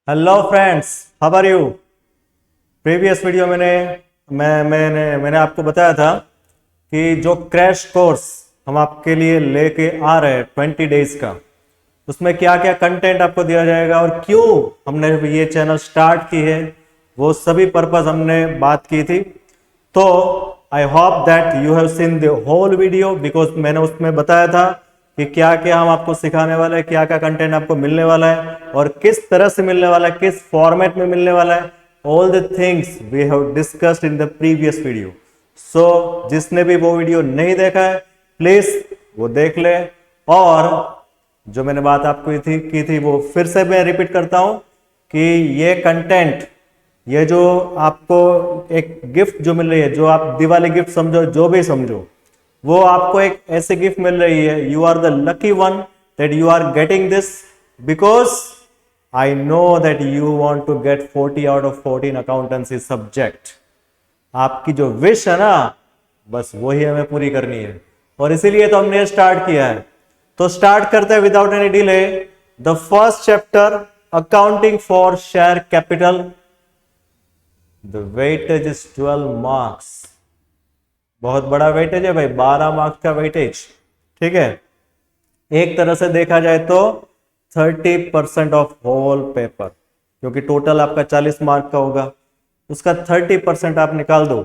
Hello friends, how are you. Previous video मैंने आपको बताया था कि जो क्रैश कोर्स हम आपके लिए लेके आ रहे हैं 20 डेज का, उसमें क्या क्या कंटेंट आपको दिया जाएगा और क्यों हमने ये चैनल स्टार्ट की है, वो सभी पर्पस हमने बात की थी। तो I hope that you have seen the whole video, because मैंने उसमें बताया था कि क्या क्या हम आपको सिखाने वाले हैं, क्या क्या कंटेंट आपको मिलने वाला है और किस तरह से मिलने वाला है, किस फॉर्मेट में मिलने वाला है। All the things we have discussed in the previous video. So जिसने भी वो वीडियो नहीं देखा है, प्लीज वो देख ले। और जो मैंने बात आपको की थी वो फिर से मैं रिपीट करता हूं कि ये कंटेंट, ये जो आपको एक गिफ्ट जो मिल रही है, जो आप दिवाली गिफ्ट समझो, जो भी समझो, वो आपको एक ऐसी गिफ्ट मिल रही है। You are the lucky one that you are getting this, because I know that you want to get 40 out of 14 accountancy subject. आपकी जो विश है ना, बस वही हमें पूरी करनी है और इसीलिए तो हमने स्टार्ट किया है। तो स्टार्ट करते हैं without any delay. The first chapter, accounting for share capital. The weightage is 12 marks. बहुत बड़ा वेटेज है भाई, 12 मार्क्स का वेटेज। ठीक है, एक तरह से देखा जाए तो 30% ऑफ होल पेपर, क्योंकि टोटल आपका 40 मार्क का होगा, उसका 30% आप निकाल दो,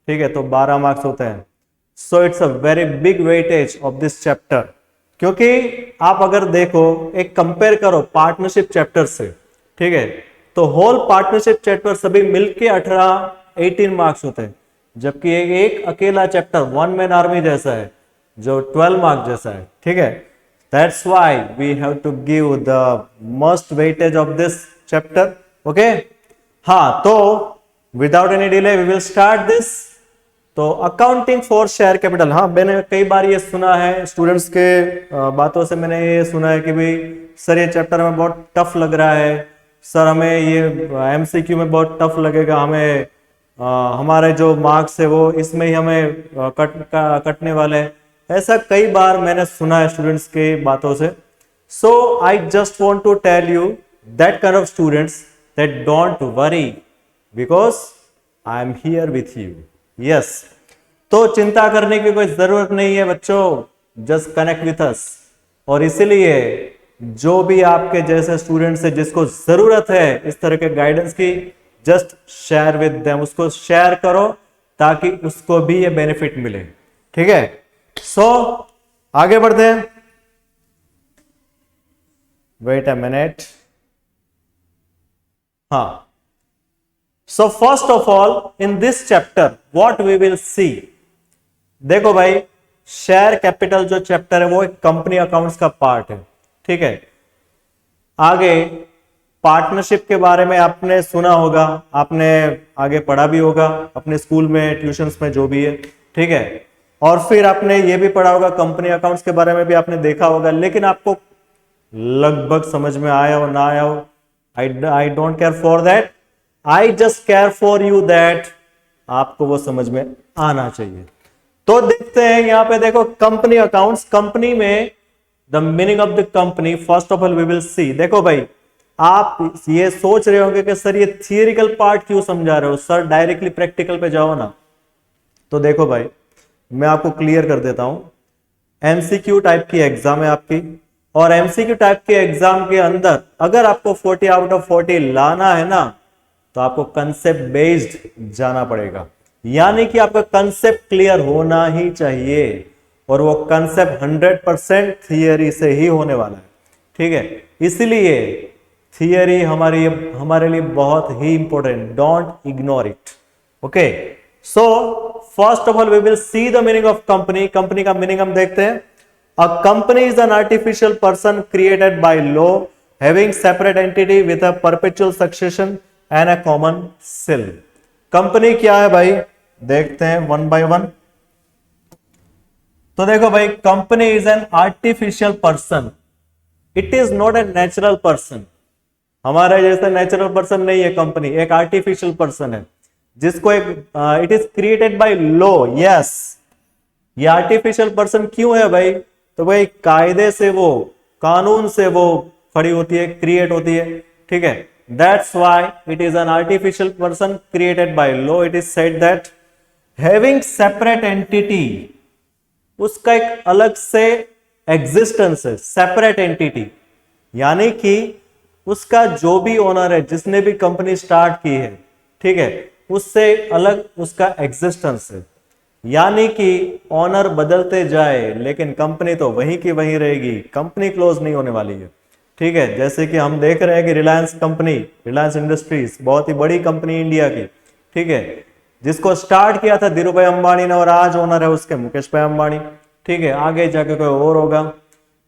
ठीक है, तो 12 मार्क्स होते हैं। So it's a very big weightage of this chapter, क्योंकि आप अगर देखो, एक कंपेयर करो पार्टनरशिप चैप्टर से, ठीक है, तो होल पार्टनरशिप चैप्टर सभी मिलके 18 मार्क्स होते हैं, जबकि एक अकेला चैप्टर वन मैन आर्मी जैसा है जो 12 मार्क जैसा है। ठीक है, that's why we have to give the most weightage of this chapter. Okay, हाँ, तो without any delay we will start this. तो अकाउंटिंग फॉर शेयर कैपिटल, हाँ, मैंने कई बार ये सुना है स्टूडेंट्स के बातों से, मैंने ये सुना है कि भाई सर ये चैप्टर हमें बहुत टफ लग रहा है, सर हमें ये एमसीक्यू में बहुत टफ लगेगा, हमें हमारे जो मार्क्स है वो इसमें ही हमें कटने वाले हैं। ऐसा कई बार मैंने सुना है स्टूडेंट्स के बातों से। So I just want to tell you that kind of students that don't worry, because I am here with you. Yes, तो चिंता करने की कोई जरूरत नहीं है बच्चों, जस्ट कनेक्ट विथ अस। और इसीलिए जो भी आपके जैसे स्टूडेंट्स है, जिसको जरूरत है इस तरह के गाइडेंस की, जस्ट शेयर विद देम, उसको शेयर करो ताकि उसको भी ये बेनिफिट मिले। ठीक है, सो आगे बढ़ते हैं। Wait a minute. हाँ, so first of all in this chapter what we will see. देखो भाई, शेयर कैपिटल जो चैप्टर है वो एक कंपनी अकाउंट्स का पार्ट है। ठीक है, आगे पार्टनरशिप के बारे में आपने सुना होगा, आपने आगे पढ़ा भी होगा अपने स्कूल में, ट्यूशंस में, जो भी है। ठीक है, और फिर आपने ये भी पढ़ा होगा, कंपनी अकाउंट्स के बारे में भी आपने देखा होगा, लेकिन आपको लगभग समझ में आया हो ना आया हो, I don't care for that, I just care for you that आपको वो समझ में आना चाहिए। तो देखते हैं यहां पे, देखो कंपनी अकाउंट्स, कंपनी में the meaning of the company, first of all we will see. देखो भाई, आप ये सोच रहे होंगे कि सर ये थियरिकल पार्ट क्यों समझा रहे हो सर, डायरेक्टली प्रैक्टिकल पे जाओ ना। तो देखो भाई, मैं आपको क्लियर कर देता हूं। एमसीक्यू टाइप की एग्जाम है आपकी, और एमसीक्यू टाइप के एग्जाम के अंदर अगर आपको 40 आउट ऑफ 40 लाना है ना, तो आपको कंसेप्ट बेस्ड जाना पड़ेगा, यानी कि आपका कंसेप्ट क्लियर होना ही चाहिए, और वो कंसेप्ट 100% थियरी से ही होने वाला है। ठीक है, इसलिए थियरी हमारे लिए बहुत ही important, don't ignore it. Okay, so first of all we will see the meaning of company. Company का मीनिंग हम देखते हैं। A company is an artificial person created by law having separate entity with a perpetual succession and a common seal. Company क्या है भाई, देखते हैं one by one. तो देखो भाई, company is an artificial person, it is not a natural person. हमारे जैसे नेचुरल पर्सन नहीं है कंपनी, एक आर्टिफिशियल पर्सन है जिसको एक it is created by law. Yes, ये आर्टिफिशियल पर्सन क्यों है भाई, तो भाई कायदे से वो, कानून से वो खड़ी होती है, क्रिएट होती है। ठीक है, that's why it is an artificial person created by law. It is said that having separate entity, उसका एक अलग से एग्जिस्टेंस है, सेपरेट एंटिटी, यानी कि उसका जो भी ओनर है, जिसने भी कंपनी स्टार्ट की है, ठीक है, उससे अलग उसका एग्जिस्टेंस है. यानी कि ओनर बदलते जाए लेकिन कंपनी तो वहीं की वहीं रहेगी, कंपनी क्लोज नहीं होने वाली है. ठीक है, जैसे कि हम देख रहे हैं कि रिलायंस कंपनी, रिलायंस इंडस्ट्रीज बहुत ही बड़ी कंपनी इंडिया की, ठीक है, जिसको स्टार्ट किया था धीरू भाई अंबानी ने और आज ओनर है उसके मुकेश भाई अंबानी. ठीक है, आगे जाके कोई और होगा,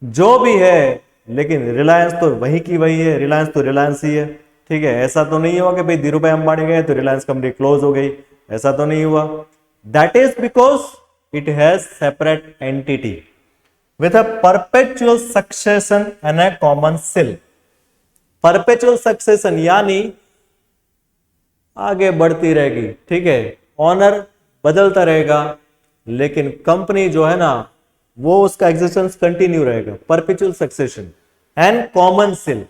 जो भी है, लेकिन रिलायंस तो वही की वही है, रिलायंस तो रिलायंस ही है. ठीक है, ऐसा तो नहीं हुआ कि भाई धीरू भाई अंबानी गए तो रिलायंस कंपनी क्लोज हो गई, ऐसा तो नहीं हुआ. That is because it has separate entity with a perpetual succession and a common seal. perpetual succession यानी आगे बढ़ती रहेगी. ठीक है, ऑनर बदलता रहेगा लेकिन कंपनी जो है ना वो उसका एग्जिस्टेंस कंटिन्यू रहेगा. Perpetual succession and common seal.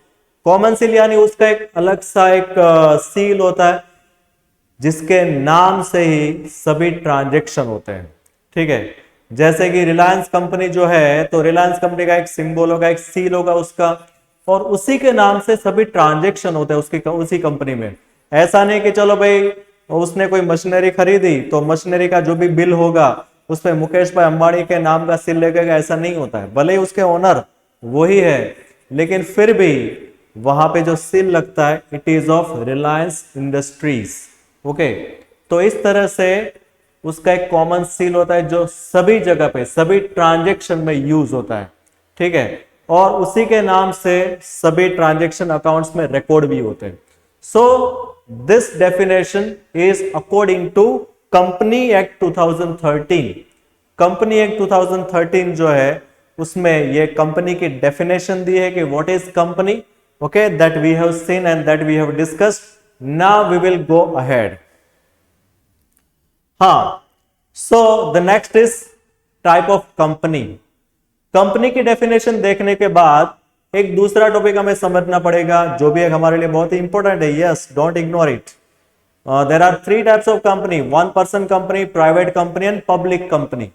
Common seal यानी उसका एक अलग सा एक सील होता है जिसके नाम से ही सभी ट्रांजैक्शन होते हैं. ठीक है, जैसे कि रिलायंस कंपनी जो है तो रिलायंस कंपनी का एक सिंबल होगा, एक सील होगा उसका, और उसी के नाम से सभी ट्रांजैक्शन होते हैं उसकी उसी कंपनी में. ऐसा नहीं कि चलो भाई उसने कोई मशीनरी खरीदी तो मशीनरी का जो भी बिल होगा उसमें मुकेश भाई अंबानी के नाम का सील लगेगा, ऐसा नहीं होता है. भले ही उसके ओनर वही है लेकिन फिर भी वहां पे जो सील लगता है it is of Reliance industries. Okay, तो इस तरह से उसका एक कॉमन सील होता है जो सभी जगह पे सभी ट्रांजैक्शन में यूज होता है. ठीक है, और उसी के नाम से सभी ट्रांजैक्शन अकाउंट्स में रिकॉर्ड भी होते हैं. So this definition is according to company act 2013. Company act 2013 जो है उसमें ये कंपनी की डेफिनेशन दी है कि what is company. Okay, that we have seen and that we have discussed. Now we will go ahead. हाँ, so the next is type of company. Company की डेफिनेशन देखने के बाद एक दूसरा टॉपिक हमें समझना पड़ेगा जो भी एक हमारे लिए बहुत ही इंपॉर्टेंट है. Yes, don't ignore it. There are 3 types of company: one person company, private company and public company.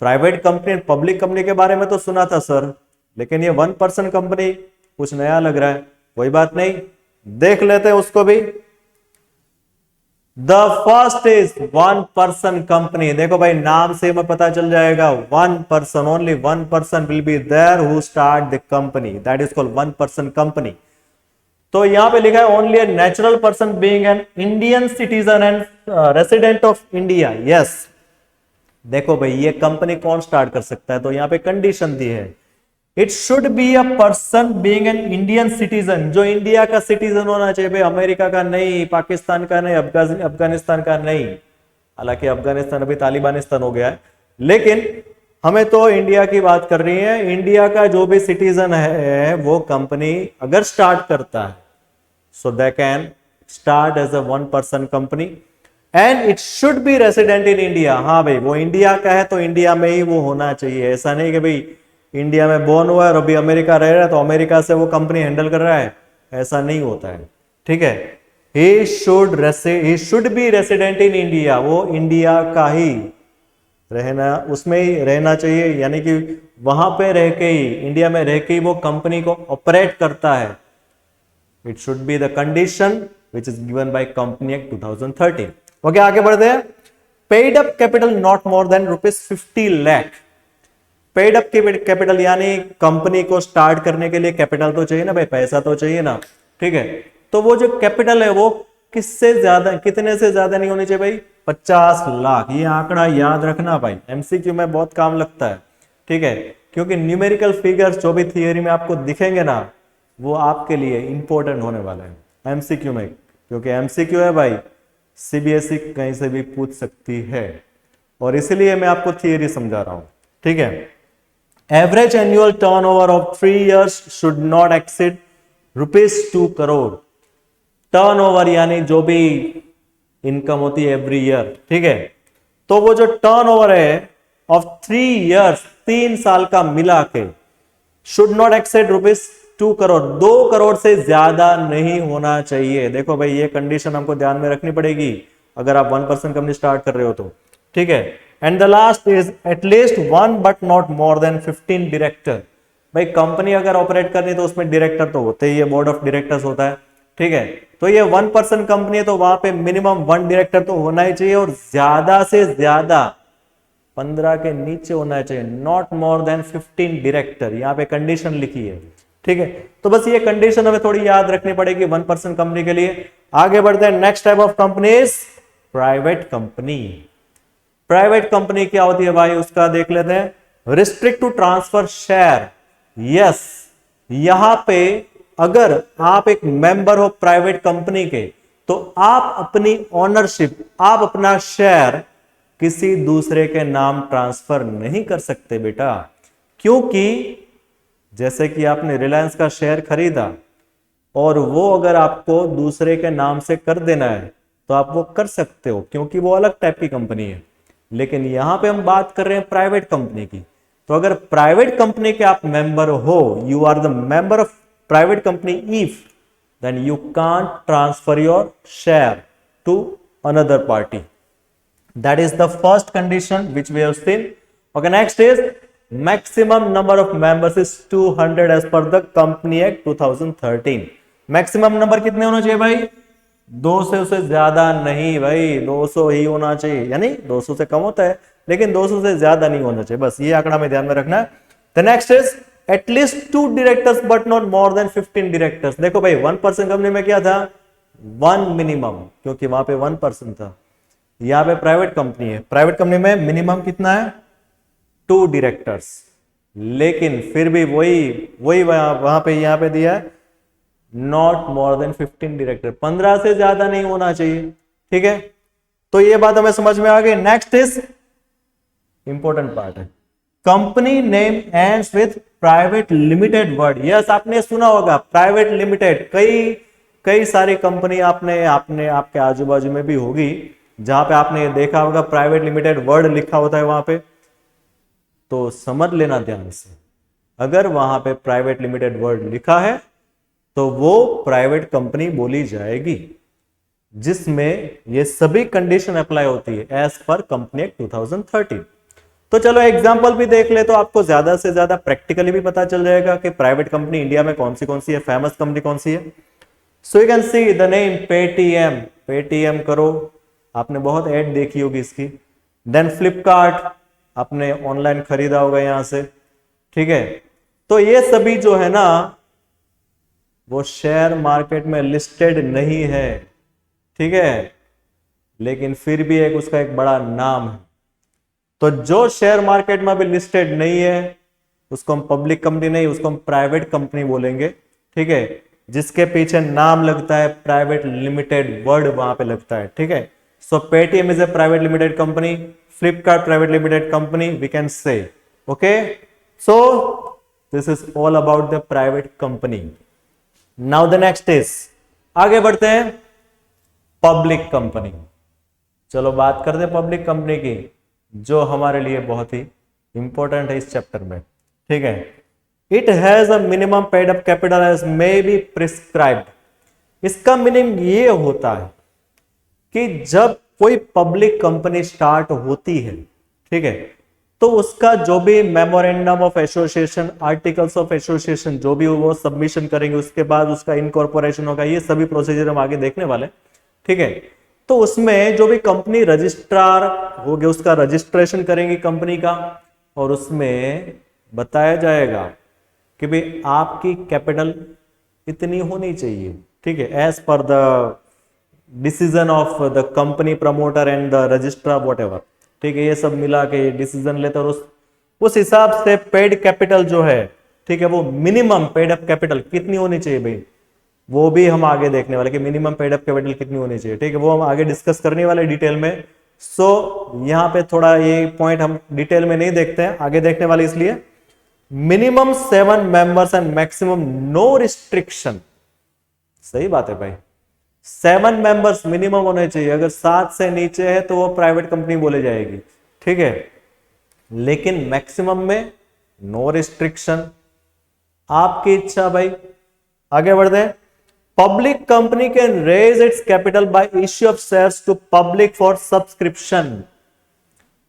Private company and public company के बारे में तो सुना था सर, लेकिन ये वन पर्सन कंपनी कुछ नया लग रहा है. कोई बात नहीं, देख लेते हैं उसको भी. The first is one person company. देखो भाई, नाम से हमें पता चल जाएगा, one person, only one person will be there who start the company, that is called one person company. तो यहां पे लिखा है only a natural person being an Indian citizen and resident of India. Yes, देखो भाई ये company कौन start कर सकता है, तो यहां पे कंडीशन दी है, it should be a person being an Indian citizen. जो इंडिया का सिटीजन होना चाहिए भाई, अमेरिका का नहीं, पाकिस्तान का नहीं, अफगानिस्तान का नहीं. हालांकि अफगानिस्तान अभी तालिबानिस्तान हो गया है, लेकिन हमें तो इंडिया की बात कर रही है. इंडिया का जो भी सिटीजन है वो कंपनी अगर स्टार्ट करता है so they can start as a one person company and it should be resident in India. हाँ भाई, वो इंडिया का है तो इंडिया में ही वो होना चाहिए. ऐसा नहीं कि भाई इंडिया में बोर्न हुआ है और अभी अमेरिका रह रहा है तो अमेरिका से वो कंपनी हैंडल कर रहा है, ऐसा नहीं होता है. ठीक है, he should be resident in India. वो इंडिया का ही रहना, उसमें ही रहना चाहिए, यानी कि वहां पे रह के ही, इंडिया में रह के ही वो कंपनी को ऑपरेट करता है. It should be the condition which is given by company act 2013. Okay, आगे बढ़ते हैं. Paid up capital not more then ₹50 lakh. Paid up capital यानी कंपनी को स्टार्ट करने के लिए कैपिटल तो चाहिए ना भाई, पैसा तो चाहिए ना. ठीक है, तो वो जो कैपिटल है वो किससे ज्यादा, कितने से ज्यादा नहीं होनी चाहिए भाई, 50 लाख. ये आंकड़ा याद रखना भाई, एमसीक्यू में बहुत काम लगता है. ठीक है, क्योंकि न्यूमेरिकल फिगर्स जो भी थियरी में आपको दिखेंगे ना वो आपके लिए इंपॉर्टेंट होने वाला है एमसीक्यू में, क्योंकि एमसीक्यू है भाई, सीबीएसई कहीं से भी पूछ सकती है और इसलिए मैं आपको थियरी समझा रहा हूं. ठीक है, average annual turnover of 3 years should not exceed ₹2 crore. Turnover यानी जो भी इनकम होती है एवरी ईयर. ठीक है, तो वो जो टर्नओवर है ऑफ 3 years, 3 साल का मिला के, should not exceed 2 crore, 2 crore से ज्यादा नहीं होना चाहिए। देखो भाई ये कंडीशन हमको ध्यान में रखनी पड़ेगी अगर आप 1% कंपनी स्टार्ट कर रहे हो तो, ठीक है। And the last is at least 1 but not more than 15 director. भाई कंपनी अगर ऑपरेट करनी तो उसमें डायरेक्टर तो होते ही है, बोर्ड ऑफ डायरेक्टर्स होता है, ठीक है। तो ये 1% कंपनी है तो वहां पे मिनिमम 1 डायरेक्टर तो होना ही चाहिए और ज्यादा से ज्यादा 15 के नीचे होना चाहिए, नॉट मोर देन 15 डायरेक्टर, यहाँ पे कंडीशन लिखी है, ठीक है। तो बस ये कंडीशन हमें थोड़ी याद रखनी पड़ेगी 1% कंपनी के लिए। आगे बढ़ते हैं, next type of company is private company. Private company क्या होती है भाई, उसका देख लेते हैं। Restrict to transfer share, yes, यहां पे अगर आप एक मेंबर हो प्राइवेट कंपनी के तो आप अपनी ओनरशिप, आप अपना शेयर किसी दूसरे के नाम ट्रांसफर नहीं कर सकते बेटा, क्योंकि जैसे कि आपने रिलायंस का शेयर खरीदा और वो अगर आपको दूसरे के नाम से कर देना है तो आप वो कर सकते हो, क्योंकि वो अलग टाइप की कंपनी है। लेकिन यहां पे हम बात कर रहे हैं प्राइवेट कंपनी की, तो अगर प्राइवेट कंपनी के आप मेंबर हो, you are the member of private company, if then you can't transfer your share to another party. That is the first condition which we have seen. Okay, next is maximum number of members is 200 as per the Company Act 2013. Maximum number कितने होना चाहिए भाई, 200 से ज्यादा नहीं भाई, 200 ही होना चाहिए, यानी 200 से कम होता है लेकिन 200 से ज्यादा नहीं होना चाहिए, बस ये आंकड़ा में ध्यान में रखना है। The next is at least 2 directors but not more than 15 directors। देखो भाई 1% कंपनी में क्या था, 1 मिनिमम, क्योंकि वहां पे 1% था। यहां पे प्राइवेट कंपनी है, प्राइवेट कंपनी में मिनिमम कितना है, 2 डायरेक्टर्स, लेकिन फिर भी वही वहां पे यहां पे दिया है नॉट मोर देन 15 डायरेक्टर, 15 से ज्यादा नहीं होना चाहिए, ठीक है। तो ये बात हमें समझ में आ गई। नेक्स्ट इज इंपॉर्टेंट पार्ट है, company name ends with private limited word. Yes, आपने सुना होगा प्राइवेट लिमिटेड, कई सारी कंपनी आपने आपके आजू बाजू में भी होगी जहां पे आपने देखा होगा प्राइवेट लिमिटेड वर्ड लिखा होता है वहां पे, तो समझ लेना ध्यान से, अगर वहां पे प्राइवेट लिमिटेड वर्ड लिखा है तो वो प्राइवेट कंपनी बोली जाएगी जिसमें ये सभी कंडीशन अप्लाई होती है एज पर कंपनी एक्ट 2013। तो चलो एग्जांपल भी देख ले तो आपको ज्यादा से ज्यादा प्रैक्टिकली भी पता चल जाएगा कि प्राइवेट कंपनी इंडिया में कौन सी है, फेमस कंपनी कौन सी है। So you can see the name Paytm, Paytm करो, आपने बहुत ऐड देखी होगी इसकी। देन फ्लिपकार्ट, आपने ऑनलाइन खरीदा होगा यहां से, ठीक है। तो ये सभी जो है ना वो शेयर मार्केट में लिस्टेड नहीं है, ठीक है, लेकिन फिर भी उसका एक बड़ा नाम है। तो जो शेयर मार्केट में अभी लिस्टेड नहीं है उसको हम पब्लिक कंपनी नहीं, उसको हम प्राइवेट कंपनी बोलेंगे, ठीक है, जिसके पीछे नाम लगता है प्राइवेट लिमिटेड वर्ड वहां पे लगता है, ठीक है। So Paytm is a private limited company, Flipkart private limited company, we can say, okay. So this is all about the private company. Now the next is, आगे बढ़ते हैं पब्लिक कंपनी। चलो बात करते हैं पब्लिक कंपनी की, जो हमारे लिए बहुत ही इंपॉर्टेंट है इस चैप्टर में, ठीक है। It has a minimum paid up capital as may be prescribed. इसका मीनिंग ये होता है कि जब कोई पब्लिक कंपनी स्टार्ट होती है, ठीक है, तो उसका जो भी memorandum of association, articles of association जो भी वो सबमिशन करेंगे, उसके बाद उसका इनकॉर्पोरेशन होगा, ये सभी प्रोसीजर हम आगे देखने वाले, ठीक है। तो उसमें जो भी कंपनी रजिस्ट्रार हो गया उसका रजिस्ट्रेशन करेंगे कंपनी का, और उसमें बताया जाएगा कि भाई आपकी कैपिटल इतनी होनी चाहिए, ठीक है, as per the decision of the company promoter and the registrar whatever, ठीक है, ये सब मिला के डिसीजन लेते, और उस हिसाब से पेड कैपिटल जो है, ठीक है, वो मिनिमम पेड अप कैपिटल कितनी होनी चाहिए भाई, वो भी हम आगे देखने वाले कि मिनिमम पेड अप कैपिटल कितनी होनी चाहिए, ठीक है, वो हम आगे डिस्कस करने वाले डिटेल में। सो यहाँ पे थोड़ा ये पॉइंट हम डिटेल में नहीं देखते हैं, आगे देखने वाले, इसलिए minimum 7 members and maximum no restriction. सही बात है भाई, 7 मेंबर्स मिनिमम होने चाहिए, अगर 7 से नीचे है तो वो प्राइवेट कंपनी बोले जाएगी, ठीक है, लेकिन मैक्सिमम में नो रिस्ट्रिक्शन, आपकी इच्छा भाई। आगे बढ़ते हैं। Public company can raise its capital by issue of shares to public for subscription.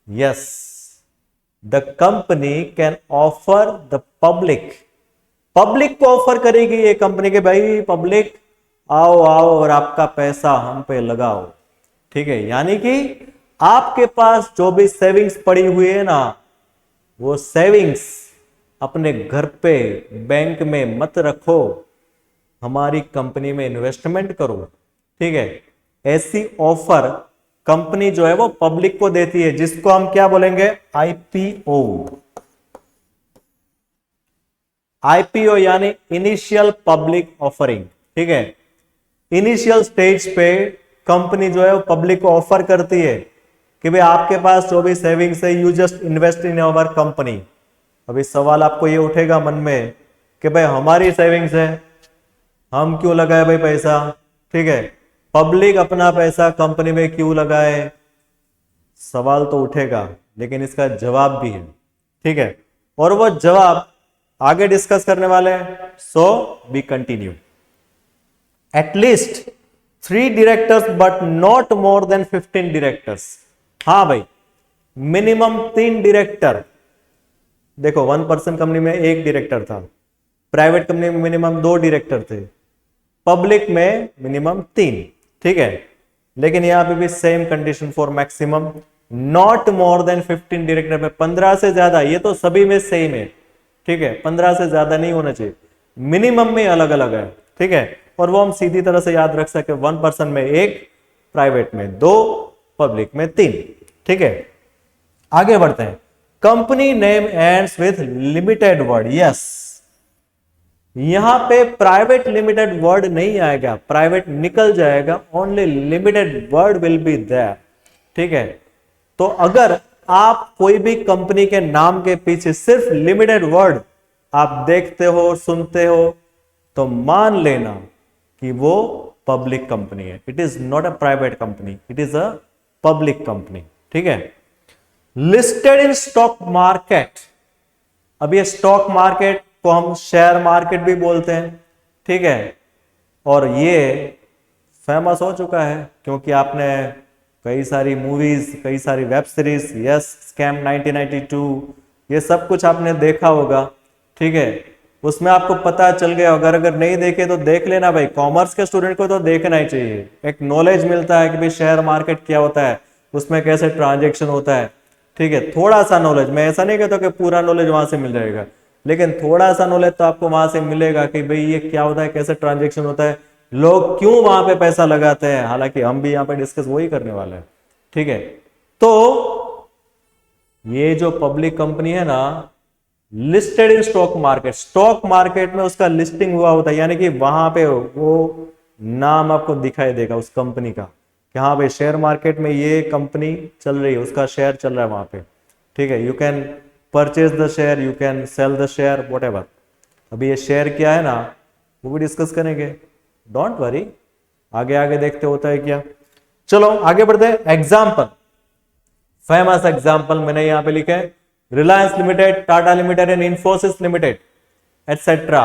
Yes, the company can offer the public, public को ऑफर करेगी ये कंपनी के, भाई पब्लिक आओ आओ और आपका पैसा हम पे लगाओ। ठीक है, यानी कि आपके पास जो भी सेविंग्स पड़ी हुई है ना, वो सेविंग्स अपने घर पे बैंक में मत रखो, हमारी कंपनी में इन्वेस्टमेंट करो। ठीक है, ऐसी ऑफर कंपनी जो है वो पब्लिक को देती है, जिसको हम क्या बोलेंगे, आईपीओ। आईपीओ यानी इनिशियल पब्लिक ऑफरिंग। ठीक है, इनिशियल स्टेज पे कंपनी जो है वो पब्लिक को ऑफर करती है कि भाई आपके पास जो भी सेविंग्स है, you just invest in our company. अभी सवाल आपको ये उठेगा मन में कि भाई हमारी सेविंग्स है, हम क्यों लगाए भाई पैसा। ठीक है, पब्लिक अपना पैसा कंपनी में क्यों लगाए, सवाल तो उठेगा, लेकिन इसका जवाब भी है। ठीक है, और वो जवाब आगे डिस्कस करने वाले हैं, so we continue. At least 3 directors but not more than 15 directors. हाँ भाई, मिनिमम 3 डायरेक्टर। देखो 1% कंपनी में 1 डायरेक्टर था, प्राइवेट कंपनी में मिनिमम 2 डायरेक्टर थे, पब्लिक में मिनिमम 3। ठीक है, लेकिन यहां पे भी same condition for maximum, not more than 15 director में 15 से ज्यादा, ये तो सभी में सेम है। ठीक है, 15 से ज्यादा नहीं होना चाहिए, मिनिमम में अलग अलग है। ठीक है, और वो हम सीधी तरह से याद रख सके, 1% में 1, प्राइवेट में 2, पब्लिक में 3। ठीक है, आगे बढ़ते हैं। Company name ends with limited word. Yes, यहां पे प्राइवेट लिमिटेड वर्ड नहीं आएगा, प्राइवेट निकल जाएगा, only limited word will be there. ठीक है, तो अगर आप कोई भी कंपनी के नाम के पीछे सिर्फ लिमिटेड वर्ड आप देखते हो, सुनते हो, तो मान लेना कि वो पब्लिक कंपनी है। It is not a private company, it is a public company. ठीक है, लिस्टेड इन स्टॉक मार्केट। अब ये स्टॉक मार्केट को हम शेयर मार्केट भी बोलते हैं। ठीक है, और ये फेमस हो चुका है क्योंकि आपने कई सारी मूवीज, कई सारी वेब सीरीज, यस स्कैम 1992, ये सब कुछ आपने देखा होगा। ठीक है, उसमें आपको पता चल गया, अगर नहीं देखे तो देख लेना भाई, कॉमर्स के स्टूडेंट को तो देखना ही चाहिए। एक नॉलेज मिलता है कि भाई शेयर मार्केट क्या होता है, उसमें कैसे ट्रांजेक्शन होता है। ठीक है, थोड़ा सा नॉलेज, मैं ऐसा नहीं कहता कि पूरा नॉलेज वहां से मिल जाएगा, लेकिन थोड़ा सा नॉलेज तो आपको वहां से मिलेगा कि भाई ये क्या होता है, कैसे ट्रांजेक्शन होता है, लोग क्यों वहां पे पैसा लगाते हैं। हालांकि हम भी यहाँ पे डिस्कस वही करने वाले हैं। ठीक है, तो ये जो पब्लिक कंपनी है ना, listed in stock market, stock market में उसका लिस्टिंग हुआ होता है, यानी कि वहां पे वो नाम आपको दिखाई देगा उस कंपनी का कि हाँ भाई शेयर मार्केट में ये कंपनी चल रही है, उसका शेयर चल रहा है वहां पे। ठीक है, you can purchase the share, you can sell the share, whatever. अभी ये शेयर क्या है ना, वो भी डिस्कस करेंगे, डोंट वरी, आगे आगे देखते होता है क्या। चलो आगे बढ़ते हैं। एग्जाम्पल, फेमस एग्जाम्पल मैंने यहां पे लिखा है, Reliance limited, Tata limited and Infosys limited etcetera.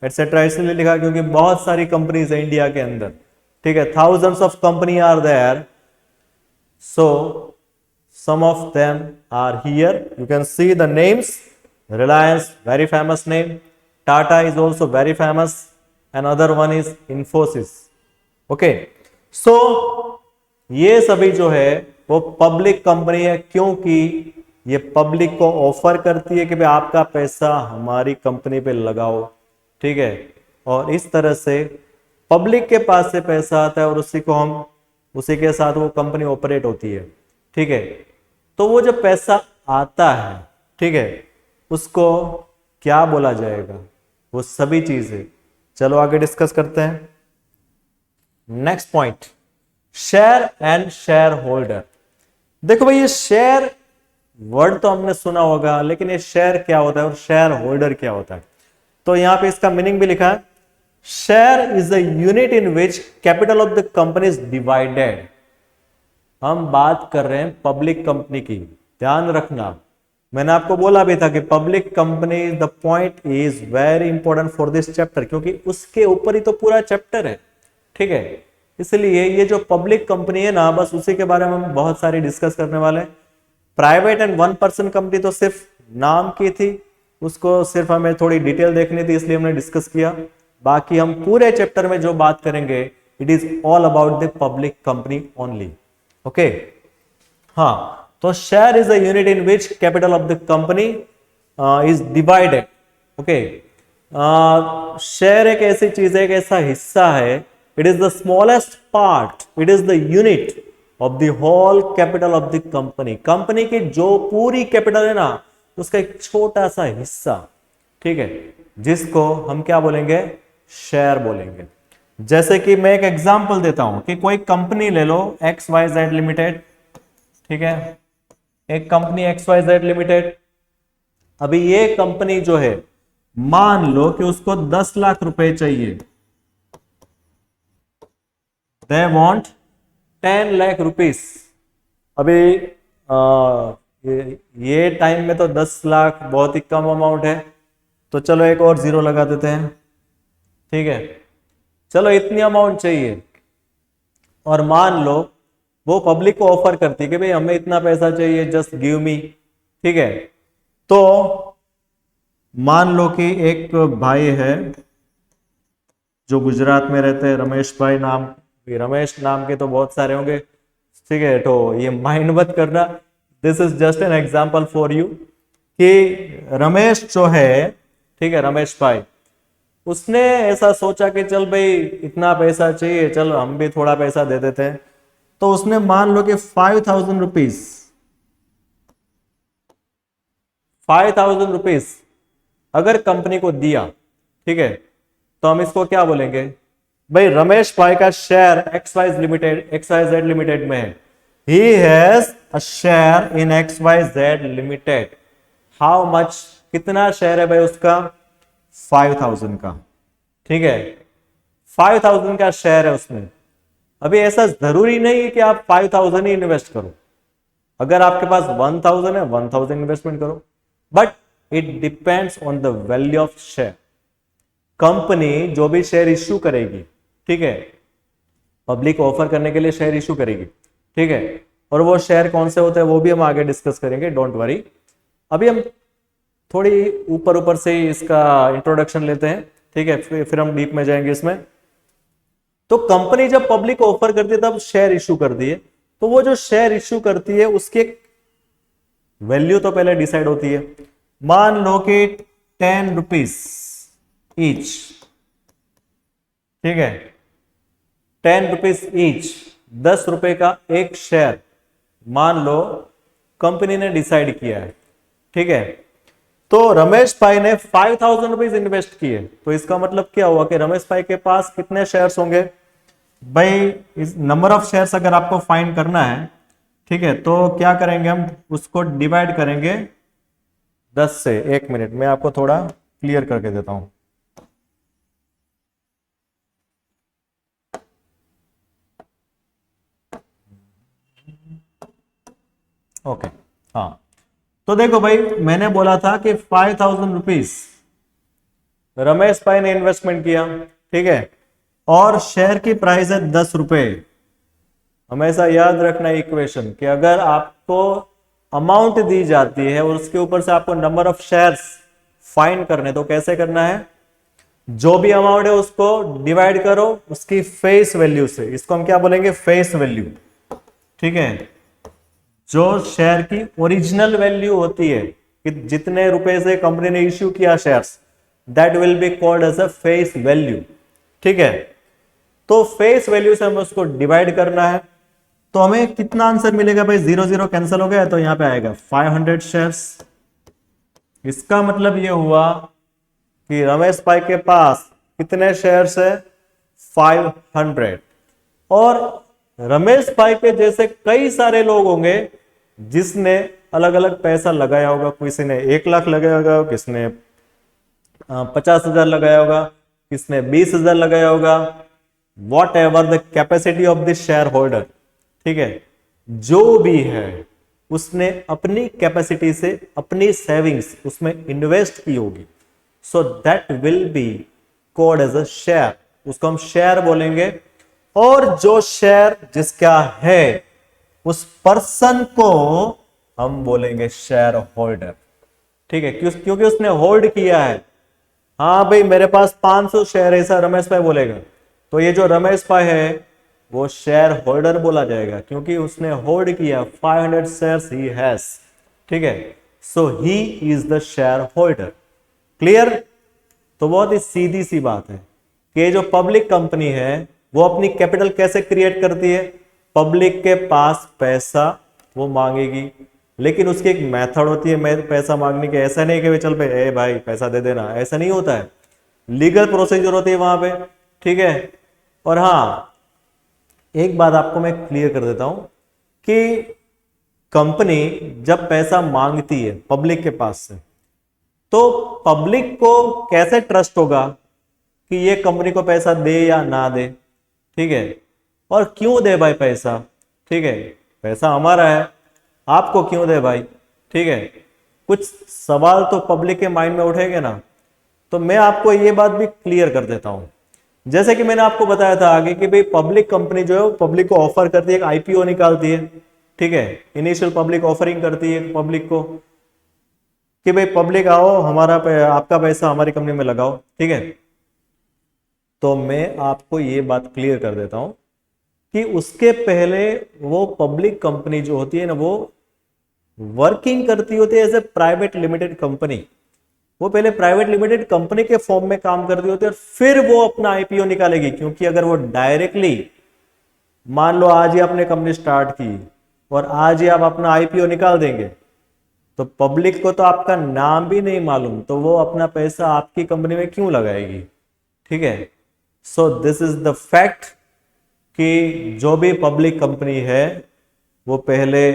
Etcetera इसलिए लिखा क्योंकि बहुत सारी कंपनीज है इंडिया के अंदर। ठीक है, thousands of company are there, so some of them are here, you can see the names. Reliance, very famous name, Tata is also very famous, and other one is Infosys. Okay, so ये सभी जो है वो public company है, क्योंकि ये public को offer करती है कि भाई आपका पैसा हमारी कंपनी पे लगाओ। ठीक है, और इस तरह से पब्लिक के पास से पैसा आता है और उसी के साथ वो कंपनी ऑपरेट होती है। ठीक है, तो वो जो पैसा आता है, ठीक है, उसको क्या बोला जाएगा, वो सभी चीजें चलो आगे डिस्कस करते हैं। Next point, share and share holder. देखो भाई, ये शेयर वर्ड तो हमने सुना होगा, लेकिन ये शेयर क्या होता है और शेयर होल्डर क्या होता है, तो यहां पे इसका मीनिंग भी लिखा है, share is a unit in which capital of the company is divided. हम बात कर रहे हैं पब्लिक कंपनी की, ध्यान रखना, मैंने आपको बोला भी था कि public company the point is very important for this chapter, क्योंकि उसके ऊपर ही तो पूरा चैप्टर है, ठीक है। इसलिए ये जो पब्लिक कंपनी है ना, बस उसी के बारे में हम बहुत सारी डिस्कस करने वाले हैं। प्राइवेट एंड 1% कंपनी तो सिर्फ नाम की थी, उसको सिर्फ हमें थोड़ी डिटेल देखनी थी, इसलिए हमने डिस्कस किया। बाकी हम पूरे चैप्टर में जो बात करेंगे, it is all about the public company only, okay. हाँ, तो share is the unit in which capital of the company is divided, okay. Share एक ऐसी चीज है, एक ऐसा हिस्सा है, it is the smallest part, it is the unit of the whole capital of the company. Company की जो पूरी कैपिटल है ना, उसका एक छोटा सा हिस्सा, ठीक है, जिसको हम क्या बोलेंगे, शेयर बोलेंगे। जैसे कि मैं एक एग्जांपल देता हूं कि कोई कंपनी ले लो XYZ लिमिटेड, ठीक है, एक कंपनी XYZ लिमिटेड। अभी ये कंपनी जो है, मान लो कि उसको 10 लाख रुपए चाहिए, दे वांट 10 लाख रुपीस। अभी ये टाइम में तो 10 लाख बहुत ही कम अमाउंट है, तो चलो एक और जीरो लगा देते हैं, ठीक है। चलो इतनी अमाउंट चाहिए, और मान लो वो पब्लिक को ऑफर करती है कि भाई हमें इतना पैसा चाहिए, जस्ट गिव मी, ठीक है। तो मान लो कि एक भाई है जो गुजरात में रहते हैं, रमेश भाई नाम, रमेश नाम के तो बहुत सारे होंगे, ठीक है, तो ये माइंड मत करना, this is just an example for you कि रमेश जो है, ठीक है, रमेश भाई, उसने ऐसा सोचा कि चल भाई इतना पैसा चाहिए, चल हम भी थोड़ा पैसा दे देते हैं। तो उसने मान लो कि 5,000 रुपीज, 5,000 रुपीज अगर कंपनी को दिया, ठीक है, तो हम इसको क्या बोलेंगे, भाई रमेश भाई का शेयर XYZ लिमिटेड में है, he has a share in XYZ limited. How much, कितना शेयर है भाई उसका, 5,000 का, ठीक है, 5,000 का शेयर है उसमें। अभी ऐसा जरूरी नहीं है कि आप 5,000 ही इन्वेस्ट करो, अगर आपके पास 1,000 है 1,000 इन्वेस्टमेंट करो, but it depends on the value of share. Company जो भी शेयर इश्यू करेगी, ठीक है, पब्लिक ऑफर करने के लिए शेयर इश्यू करेगी, ठीक है, और वो शेयर कौन से होते हैं वो भी हम आगे डिस्कस करेंगे, डोंट वरी। अभी हम थोड़ी ऊपर ऊपर से ही इसका इंट्रोडक्शन लेते हैं, ठीक है, फिर हम डीप में जाएंगे इसमें। तो कंपनी जब पब्लिक ऑफर करती है तब शेयर इश्यू करती है, तो वो जो शेयर इश्यू करती है उसकी एक वैल्यू तो पहले डिसाइड होती है। मान लो कि 10 रुपीज ईच, ठीक है, 10 रुपीज ईच, 10 रुपए का एक शेयर मान लो कंपनी ने डिसाइड किया है, ठीक है। तो रमेश भाई ने 5,000 रुपीज इन्वेस्ट किए, तो इसका मतलब क्या हुआ कि रमेश भाई के पास कितने शेयर्स होंगे भाई, इस नंबर ऑफ शेयर्स अगर आपको फाइंड करना है, ठीक है, तो क्या करेंगे हम, उसको डिवाइड करेंगे 10 से। एक मिनट में आपको थोड़ा क्लियर करके देता हूं। ओके, हाँ, तो देखो भाई मैंने बोला था कि 5,000 रुपीज रमेश भाई ने इन्वेस्टमेंट किया, ठीक है, और शेयर की प्राइस है 10 रुपए। हमेशा याद रखना इक्वेशन कि अगर आपको अमाउंट दी जाती है और उसके ऊपर से आपको नंबर ऑफ शेयर्स फाइंड करने, तो कैसे करना है, जो भी अमाउंट है उसको डिवाइड करो उसकी फेस वैल्यू से, इसको हम क्या बोलेंगे, फेस वैल्यू, ठीक है। जो शेयर की ओरिजिनल वैल्यू होती है कि जितने रुपए से कंपनी ने इश्यू किया shares, that will be called as a face value, ठीक है। तो फेस वैल्यू से हमें उसको डिवाइड करना है, तो हमें कितना आंसर मिलेगा भाई, 0 0 कैंसिल हो गया, तो यहां पे आएगा 500 शेयर्स। इसका मतलब ये हुआ कि रमेश भाई के पास कितने शेयर्स है, 500। और रमेश भाई के जैसे कई सारे लोग होंगे जिसने अलग अलग पैसा लगाया होगा, किसी ने 1 लाख लगाया होगा, किसने 50,000 लगाया होगा, किसने 20,000 लगाया होगा, what ever the capacity of the share holder, ठीक है, जो भी है उसने अपनी कैपेसिटी से अपनी सेविंग्स उसमें इन्वेस्ट की होगी, so that will be called as a share, उसको हम शेयर बोलेंगे। और जो शेयर जिसका है उस पर्सन को हम बोलेंगे शेयर होल्डर। ठीक है, क्योंकि उसने होल्ड किया है। हाँ भाई मेरे पास 500 शेयर है, ऐसा रमेश भाई बोलेगा, तो ये जो रमेश भाई है वो शेयर होल्डर बोला जाएगा, क्योंकि उसने होल्ड किया 500 शेयर्स ही हैज। ठीक है, so he is the shareholder. Clear? तो बहुत ही सीधी सी बात है कि जो पब्लिक कंपनी है वो अपनी कैपिटल कैसे क्रिएट करती है, पब्लिक के पास पैसा वो मांगेगी, लेकिन उसकी एक मेथड होती है पैसा मांगने की। ऐसा नहीं कि चल पे ए भाई पैसा दे देना, ऐसा नहीं होता है, लीगल प्रोसीजर होती है वहां पे। ठीक है, और हाँ एक बात आपको मैं क्लियर कर देता हूं कि कंपनी जब पैसा मांगती है पब्लिक के पास से, तो पब्लिक को कैसे ट्रस्ट होगा कि ये कंपनी को पैसा दे या ना दे। ठीक है, और क्यों दे भाई पैसा। ठीक है, पैसा हमारा है, आपको क्यों दे भाई। ठीक है, कुछ सवाल तो पब्लिक के माइंड में उठेंगे ना, तो मैं आपको ये बात भी क्लियर कर देता हूं। जैसे कि मैंने आपको बताया था आगे कि भाई पब्लिक कंपनी जो है वो पब्लिक को ऑफर करती है, एक आईपीओ निकालती है। ठीक है, इनिशियल पब्लिक ऑफरिंग करती है पब्लिक को कि भाई पब्लिक आओ हमारा आपका पैसा हमारी कंपनी में लगाओ। ठीक है, तो मैं आपको ये बात क्लियर कर देता हूं कि उसके पहले वो पब्लिक कंपनी जो होती है ना वो वर्किंग करती होती है as a private limited company. वो पहले प्राइवेट लिमिटेड कंपनी के फॉर्म में काम करती होती है और फिर वो अपना आईपीओ निकालेगी। क्योंकि अगर वो डायरेक्टली मान लो आज ही आपने कंपनी स्टार्ट की और आज ही आप अपना आईपीओ निकाल देंगे, तो पब्लिक को तो आपका नाम भी नहीं मालूम, तो वो अपना पैसा आपकी कंपनी में क्यों लगाएगी। ठीक है, so this is the fact कि जो भी पब्लिक कंपनी है वो पहले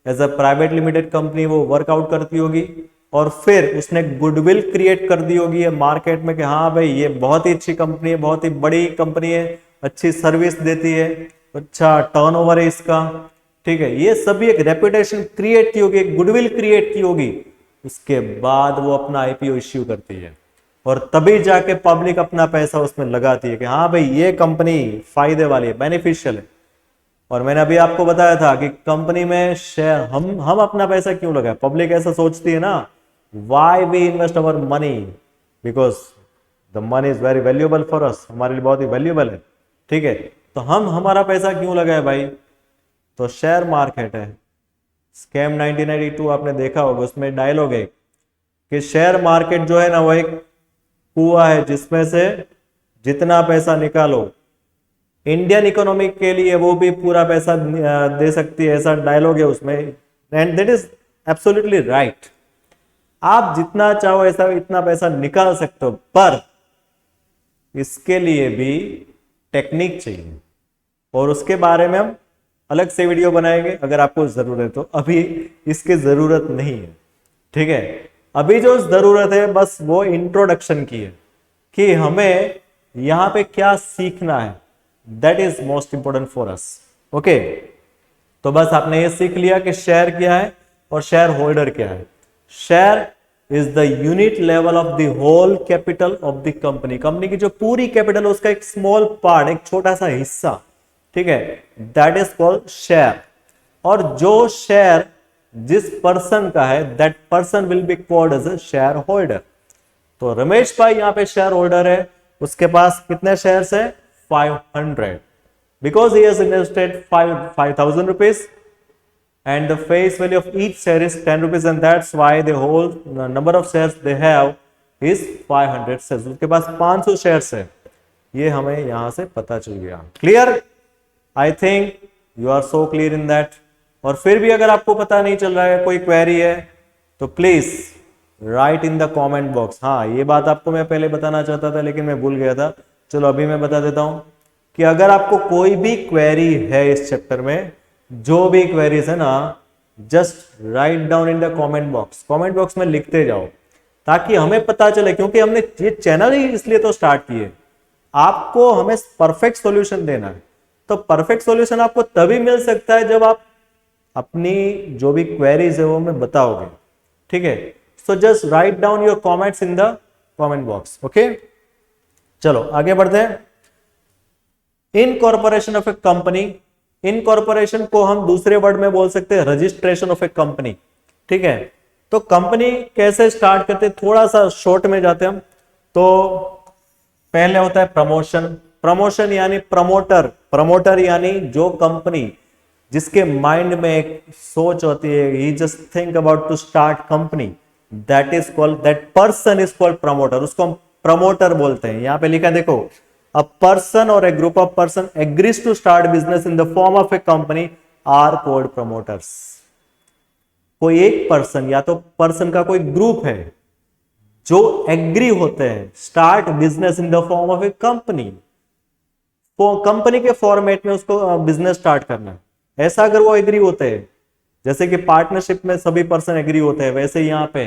as a private limited company वो वर्कआउट करती होगी और फिर उसने गुडविल क्रिएट कर दी होगी मार्केट में कि हाँ भाई ये बहुत ही अच्छी कंपनी है, बहुत ही बड़ी कंपनी है, अच्छी सर्विस देती है, अच्छा टर्नओवर है इसका। ठीक है, ये सभी एक रेपुटेशन क्रिएट की होगी, एक गुडविल क्रिएट की होगी, उसके बाद वो अपना आईपीओ इश्यू करती है और तभी जाके पब्लिक अपना पैसा उसमें लगाती है कि हाँ भाई ये कंपनी फायदे वाली है, बेनिफिशियल है। और मैंने अभी आपको बताया था कि कंपनी में शेयर हम अपना पैसा क्यों लगाए, पब्लिक ऐसा सोचती है ना, why we invest our money, because the money is very valuable for us, हमारे लिए बहुत ही वैल्यूएबल है। ठीक है, तो हम हमारा पैसा क्यों लगाए भाई, तो शेयर मार्केट है। स्कैम 1992 आपने देखा होगा, उसमें डायलॉग है कि शेयर मार्केट जो है ना वो एक कुआं है जिसमें से जितना पैसा निकालो, इंडियन इकोनॉमी के लिए वो भी पूरा पैसा दे सकती है, ऐसा डायलॉग है उसमें। And that is absolutely right, आप जितना चाहो ऐसा इतना पैसा निकाल सकते हो, पर इसके लिए भी टेक्निक चाहिए और उसके बारे में हम अलग से वीडियो बनाएंगे अगर आपको जरूरत है तो, अभी इसकी जरूरत नहीं है। ठीक है, अभी जो जरूरत है बस वो इंट्रोडक्शन की है कि हमें यहां पे क्या सीखना है, that is most important for us. Okay, तो बस आपने ये सीख लिया कि शेयर क्या है और शेयर होल्डर क्या है। Share is the unit level of the whole capital of the company, company की जो पूरी कैपिटल है उसका एक स्मॉल पार्ट, एक छोटा सा हिस्सा। ठीक है, दैट इज कॉल्ड शेयर। और जो शेयर जिस पर्सन का है that person will be called as a share holder. तो रमेश भाई यहाँ पे शेयर होल्डर है, उसके पास कितने शेयर्स है 500, because he has invested 5,000 rupees and the face value of each share is 10 rupees and that's why the whole number of shares they have is 500 shares। उसके पास 500 shares है, ये हमें यहां से पता चल गया। Clear? I think you are so clear in that. और फिर भी अगर आपको पता नहीं चल रहा है, कोई क्वेरी है, तो please right in the comment box. हाँ, ये बात आपको मैं पहले बताना चाहता था लेकिन मैं भूल गया था, चलो अभी मैं बता देता हूं कि अगर आपको कोई भी क्वेरी है इस चैप्टर में, जो भी क्वेरीज है ना, just write down in the comment box, comment box में लिखते जाओ ताकि हमें पता चले, क्योंकि हमने ये चैनल ही इसलिए तो स्टार्ट किए, आपको हमें परफेक्ट सॉल्यूशन देना है। तो परफेक्ट सॉल्यूशन आपको तभी मिल सकता है जब आप अपनी जो भी क्वेरीज है वो मैं बताओगे, ठीक है। So just write down your comments in the comment box, okay. चलो आगे बढ़ते हैं। Incorporation of a company, incorporation को हम दूसरे वर्ड में बोल सकते हैं रजिस्ट्रेशन ऑफ ए कंपनी, ठीक है। तो कंपनी कैसे स्टार्ट करते, थोड़ा सा शॉर्ट में जाते हैं हम। तो पहले होता है प्रमोशन, प्रमोशन यानी प्रमोटर, प्रमोटर यानी जो कंपनी जिसके माइंड में एक सोच होती है, he just think about to start company, that is called, that person is called promoter, उसको हम प्रमोटर बोलते हैं। यहां पे लिखा है देखो, अ पर्सन और a group of person agrees to start business in the form of a company are called promoters. कोई एक पर्सन या तो पर्सन का कोई ग्रुप है जो एग्री होते हैं start business in the form of a company, company के फॉर्मेट में उसको बिजनेस स्टार्ट करना है, ऐसा अगर वो एग्री होते हैं, जैसे कि पार्टनरशिप में सभी पर्सन एग्री होते हैं वैसे यहां पे,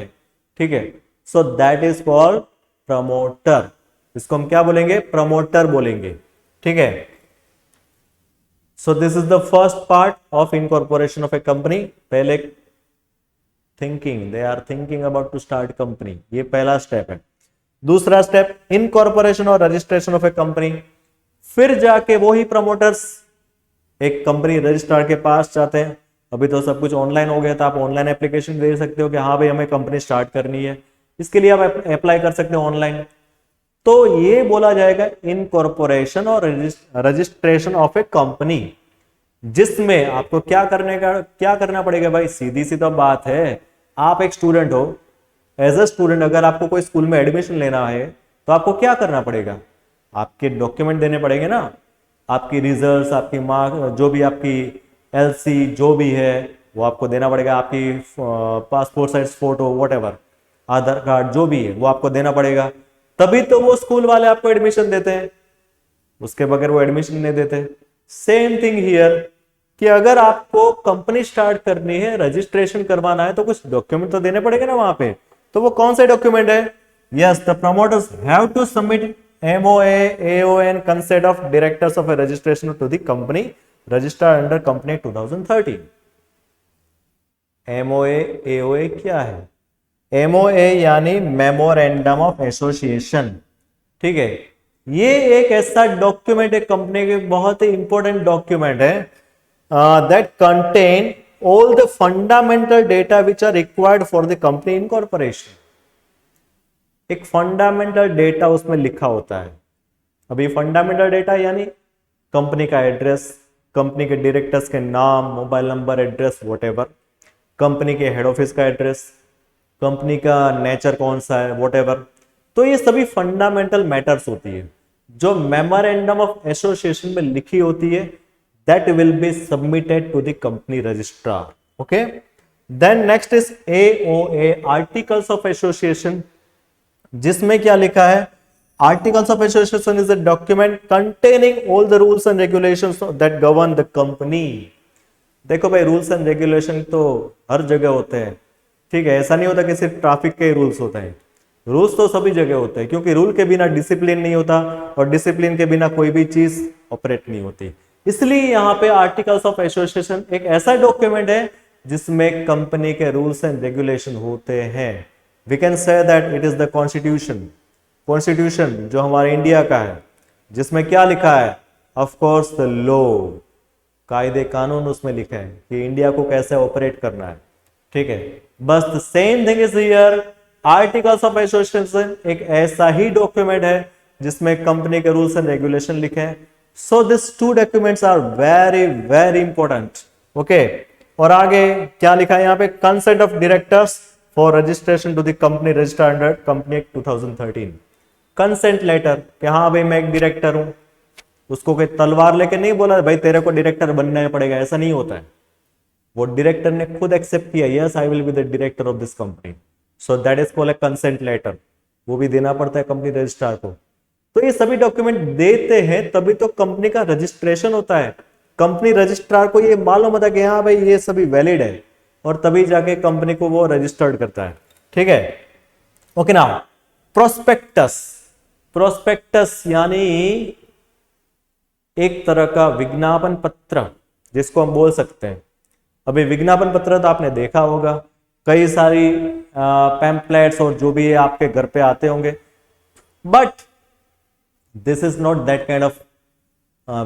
ठीक है। So that is called promoter, इसको हम क्या बोलेंगे, प्रमोटर बोलेंगे, ठीक है। So this is the first part of incorporation of a company. पहले thinking, they are thinking about to start company, ये पहला स्टेप है। दूसरा स्टेप इनकॉर्पोरेशन और रजिस्ट्रेशन ऑफ ए कंपनी, फिर जाके वही प्रमोटर्स एक कंपनी रजिस्ट्रार के पास जाते हैं। अभी तो सब कुछ ऑनलाइन हो गया था, आप ऑनलाइन एप्लीकेशन दे सकते हो कि हाँ भाई हमें कंपनी स्टार्ट करनी है, इसके लिए आप अप्लाई कर सकते हो ऑनलाइन। तो ये बोला जाएगा इनकॉर्पोरेशन और रजिस्ट्रेशन ऑफ ए कंपनी, जिसमें आपको क्या करना पड़ेगा भाई, सीधी सी तो बात है, आप एक स्टूडेंट हो, एज अ स्टूडेंट अगर आपको कोई स्कूल में एडमिशन लेना है तो आपको क्या करना पड़ेगा, आपके डॉक्यूमेंट देने पड़ेंगे ना, आपकी रिजल्ट्स, आपकी मार्क, जो भी आपकी एलसी जो भी है वो आपको देना पड़ेगा, आपकी पासपोर्ट साइज फोटो व्हाटएवर, आधार कार्ड जो भी है वो आपको देना पड़ेगा, तभी तो वो स्कूल वाले आपको एडमिशन देते हैं, उसके बगैर वो एडमिशन नहीं देते। सेम थिंग हियर कि अगर आपको कंपनी स्टार्ट करनी है, रजिस्ट्रेशन करवाना है, तो कुछ डॉक्यूमेंट तो देने पड़ेंगे ना वहां पे, तो वो कौन से डॉक्यूमेंट है, yes the promoters have to submit MOA, AON, consent of directors of a registration to the company registered under company 2013। MOA, AOA क्या है, MOA यानी मेमोरेंडम ऑफ एसोसिएशन, ठीक है। ये एक ऐसा डॉक्यूमेंट है कंपनी के, बहुत ही इंपॉर्टेंट डॉक्यूमेंट है, that contain all the fundamental data which are required for the company incorporation. एक फंडामेंटल डेटा उसमें लिखा होता है। अभी फंडामेंटल डेटा यानी कंपनी का एड्रेस, कंपनी के डायरेक्टर्स के नाम, mobile number, address whatever, company के हेड ऑफिस का एड्रेस, कंपनी का नेचर कौन सा है व्हाटएवर। तो ये सभी फंडामेंटल मैटर्स होती है जो मेमोरेंडम ऑफ एसोसिएशन में लिखी होती है, that will be submitted to the company registrar, okay. Then next is AOA, articles of association, जिसमें क्या लिखा है, articles of association is a document containing all the rules and regulations that govern the company. देखो भाई rules and regulation तो हर जगह होते हैं, ठीक है, ऐसा नहीं होता कि सिर्फ ट्रैफिक के रूल्स होते हैं, रूल्स तो सभी जगह होते हैं, क्योंकि रूल के बिना डिसिप्लिन नहीं होता और डिसिप्लिन के बिना कोई भी चीज ऑपरेट नहीं होती। इसलिए यहाँ पे आर्टिकल्स ऑफ एसोसिएशन एक ऐसा डॉक्यूमेंट है जिसमें कंपनी के रूल्स एंड रेगुलेशन होते हैं। We can say that it is the constitution, constitution जो हमारे इंडिया का है, जिसमें क्या लिखा है, ऑफ कोर्स द लॉ, कायदे कानून उसमें लिखा है कि इंडिया को कैसे ऑपरेट करना है, ठीक है। बस the same thing is here, articles of association एक ऐसा ही डॉक्यूमेंट है जिसमें कंपनी के रूल्स एंड रेगुलेशन लिखे हैं। So this two documents are very very important, okay. और आगे क्या लिखा है यहाँ पे, consent of directors for registration to the company registered under company act 2013। Consent letter कि हाँ भाई मैं एक डायरेक्टर हूं, उसको कोई तलवार लेके नहीं बोला भाई तेरे को डायरेक्टर बनना पड़ेगा, ऐसा नहीं होता है। वो डायरेक्टर ने खुद एक्सेप्ट किया, yes I will be the director of this company, so that is called a consent letter, वो भी देना पड़ता है कंपनी रजिस्ट्रार को। तो ये सभी डॉक्यूमेंट देते हैं तभी तो कंपनी का रजिस्ट्रेशन होता है, कंपनी रजिस्ट्रार को ये मालूम होता है कि हाँ भाई ये सभी वैलिड है, और तभी जाके कंपनी को वो रजिस्टर्ड करता है, ठीक है। ओके नाउ प्रोस्पेक्टस, प्रोस्पेक्टस यानी एक तरह का विज्ञापन पत्र जिसको हम बोल सकते हैं। अभी विज्ञापन पत्र तो आपने देखा होगा, कई सारी पैम्पलेट्स और जो भी है आपके घर पे आते होंगे, but this is not that kind of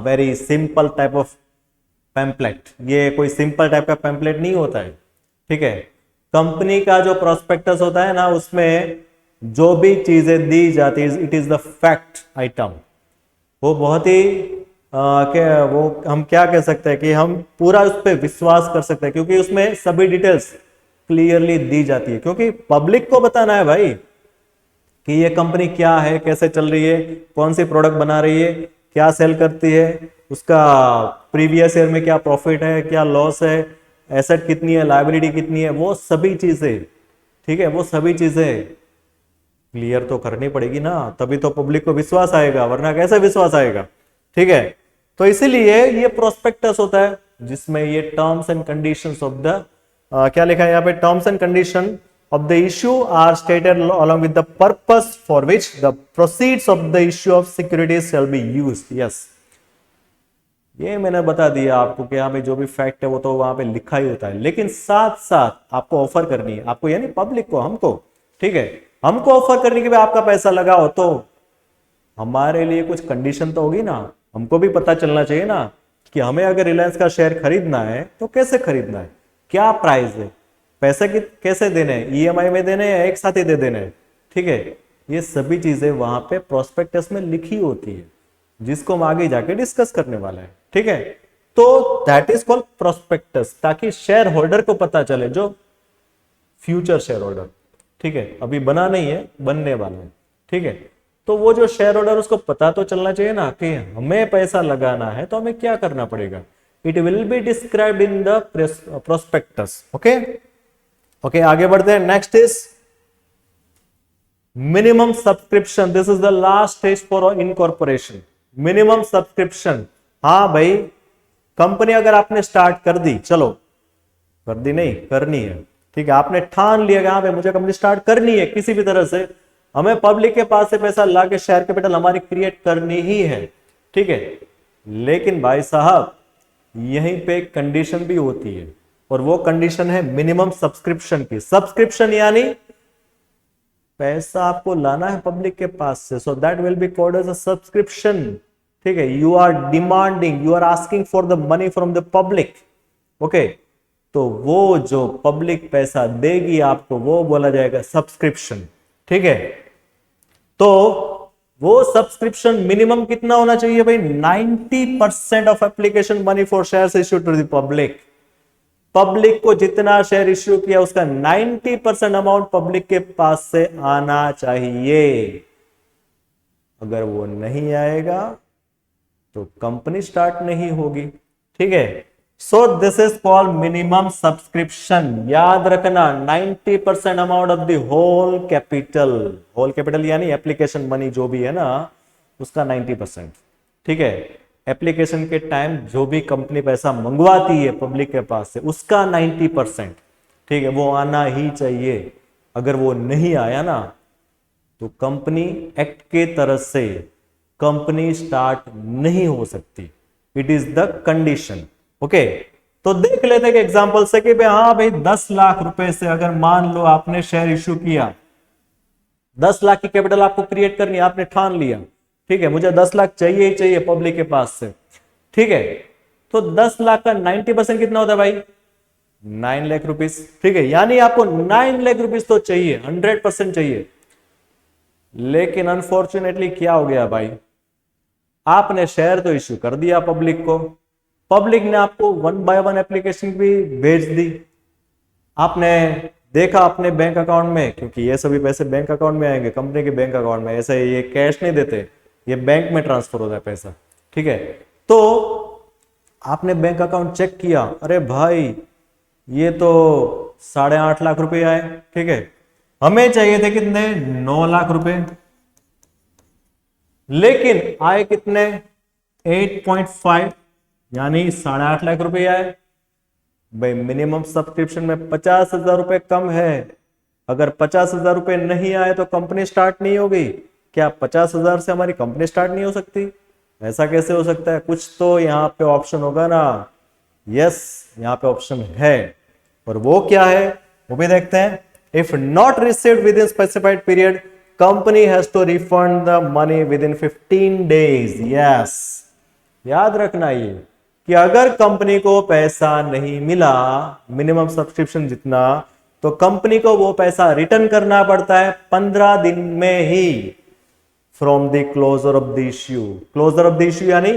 very simple type of pamphlet. ये कोई सिंपल टाइप का पैम्पलेट नहीं होता है, ठीक है। कंपनी का जो प्रोस्पेक्टस होता है ना, उसमें जो भी चीजें दी जाती है, it is the fact item. वो बहुत ही क्या वो हम क्या कह सकते हैं कि हम पूरा उस पर विश्वास कर सकते हैं, क्योंकि उसमें सभी डिटेल्स क्लियरली दी जाती है, क्योंकि पब्लिक को बताना है भाई कि ये कंपनी क्या है, कैसे चल रही है, कौन सी प्रोडक्ट बना रही है, क्या सेल करती है, उसका प्रीवियस ईयर में क्या प्रॉफिट है, क्या लॉस है, एसेट कितनी है, लायबिलिटी कितनी है, वो सभी चीजें, ठीक है, वो सभी चीजें क्लियर तो करनी पड़ेगी ना, तभी तो पब्लिक को विश्वास आएगा, वरना कैसे विश्वास आएगा, ठीक है। तो इसीलिए ये प्रोस्पेक्टस होता है जिसमें ये terms and conditions of the क्या लिखा है यहाँ पे, terms and condition of the issue are stated along with the purpose for which the proceeds of the issue of securities shall be used। yes, ये मैंने बता दिया आपको कि यहाँ पे जो भी फैक्ट है वो तो वहां पे लिखा ही होता है, लेकिन साथ साथ आपको ऑफर करनी है, आपको यानी पब्लिक को, हमको, ठीक है, हमको ऑफर करने के लिए आपका पैसा लगाओ, तो हमारे लिए कुछ कंडीशन तो होगी ना, हमको भी पता चलना चाहिए ना कि हमें अगर रिलायंस का शेयर खरीदना है तो कैसे खरीदना है, क्या प्राइस है, पैसे कैसे देने हैं, ईएमआई में देने हैं, एक साथ ही दे देने हैं, ठीक है। ये सभी चीजें वहां पे प्रोस्पेक्टस में लिखी होती है, जिसको हम आगे जाके डिस्कस करने वाला है, ठीक है। तो दैट इज कॉल्ड प्रोस्पेक्टस, ताकि शेयर होल्डर को पता चले, जो फ्यूचर शेयर होल्डर, ठीक है, अभी बना नहीं है, बनने वाला है, ठीक है। तो वो जो शेयर होल्डर, उसको पता तो चलना चाहिए ना कि हमें पैसा लगाना है तो हमें क्या करना पड़ेगा। It will be described in the prospectus. Okay okay, आगे बढ़ते हैं। Next is minimum subscription. This is the last stage for incorporation. Minimum subscription, हाँ भाई, कंपनी अगर आपने स्टार्ट कर दी, चलो कर दी नहीं, करनी है, ठीक है, आपने ठान लिया कि हाँ भाई मुझे कंपनी स्टार्ट करनी है, किसी भी तरह से हमें पब्लिक के पास से पैसा ला के शेयर कैपिटल हमारी क्रिएट करनी ही है, ठीक है। लेकिन भाई साहब यहीं पे कंडीशन भी होती है, और वो कंडीशन है मिनिमम सब्सक्रिप्शन की। सब्सक्रिप्शन यानी पैसा आपको लाना है पब्लिक के पास से, so that will be called as a subscription, ठीक है। You are demanding, you are asking for the money from the public, okay. तो वो जो पब्लिक पैसा देगी आपको, वो बोला जाएगा सब्सक्रिप्शन, ठीक है। तो वो सब्सक्रिप्शन मिनिमम कितना होना चाहिए भाई, 90% of application money for shares issued to the public. Public को जितना शेयर इश्यू किया उसका 90% अमाउंट पब्लिक के पास से आना चाहिए। अगर वो नहीं आएगा तो कंपनी स्टार्ट नहीं होगी, ठीक है। So this is called minimum subscription. याद रखना 90% amount of the whole capital. Whole capital यानी एप्लीकेशन मनी जो भी है ना, उसका 90%, ठीक है। एप्लीकेशन के टाइम जो भी कंपनी पैसा मंगवाती है पब्लिक के पास से, उसका 90%, ठीक है, वो आना ही चाहिए। अगर वो नहीं आया ना तो कंपनी एक्ट के तरफ से कंपनी स्टार्ट नहीं हो सकती। It is the condition, okay. तो देख लेते हैं एग्जांपल से कि भाई हाँ भाई 10 लाख रुपए से अगर मान लो आपने शेयर इश्यू किया, 10 लाख की कैपिटल आपको क्रिएट करनी है, आपने ठान लिया, ठीक है, मुझे 10 लाख चाहिए ही चाहिए पब्लिक के पास से, ठीक है। तो 10 लाख का 90% कितना होता है भाई, 9 लाख रुपीस, ठीक है। यानी आपको 9 लाख रुपीस तो चाहिए, 100% चाहिए। लेकिन अनफॉर्चुनेटली क्या हो गया भाई, आपने शेयर तो इश्यू कर दिया पब्लिक को, पब्लिक ने आपको 1 बाय 1 एप्लीकेशन भी भेज दी, आपने देखा अपने बैंक अकाउंट में, क्योंकि ये सभी पैसे बैंक अकाउंट में आएंगे, कंपनी के बैंक अकाउंट में, ऐसे ये कैश नहीं देते, ये बैंक में ट्रांसफर होता है पैसा, ठीक है। तो आपने बैंक अकाउंट चेक किया, अरे भाई ये तो 8.5 लाख रुपए आए, ठीक है, हमें चाहिए थे कितने, 9 लाख रुपए, लेकिन आए कितने 8.5, यानी 8.5 लाख रुपए आए। भाई मिनिमम सब्सक्रिप्शन में 50,000 रुपए कम है, अगर 50,000 रुपए नहीं आए तो कंपनी स्टार्ट नहीं होगी। क्या 50,000 से हमारी कंपनी स्टार्ट नहीं हो सकती? ऐसा कैसे हो सकता है? कुछ तो यहाँ पे ऑप्शन होगा ना यस, यहाँ पे ऑप्शन है, और वो क्या है वो भी देखते हैं। If not received within specified period, company has to refund the money within 15 days. Yes, याद रखना ये कि अगर कंपनी को पैसा नहीं मिला मिनिमम सब्सक्रिप्शन जितना, तो कंपनी को वो पैसा रिटर्न करना पड़ता है 15 दिन में ही, from the closure of the issue. Closure of the issue यानी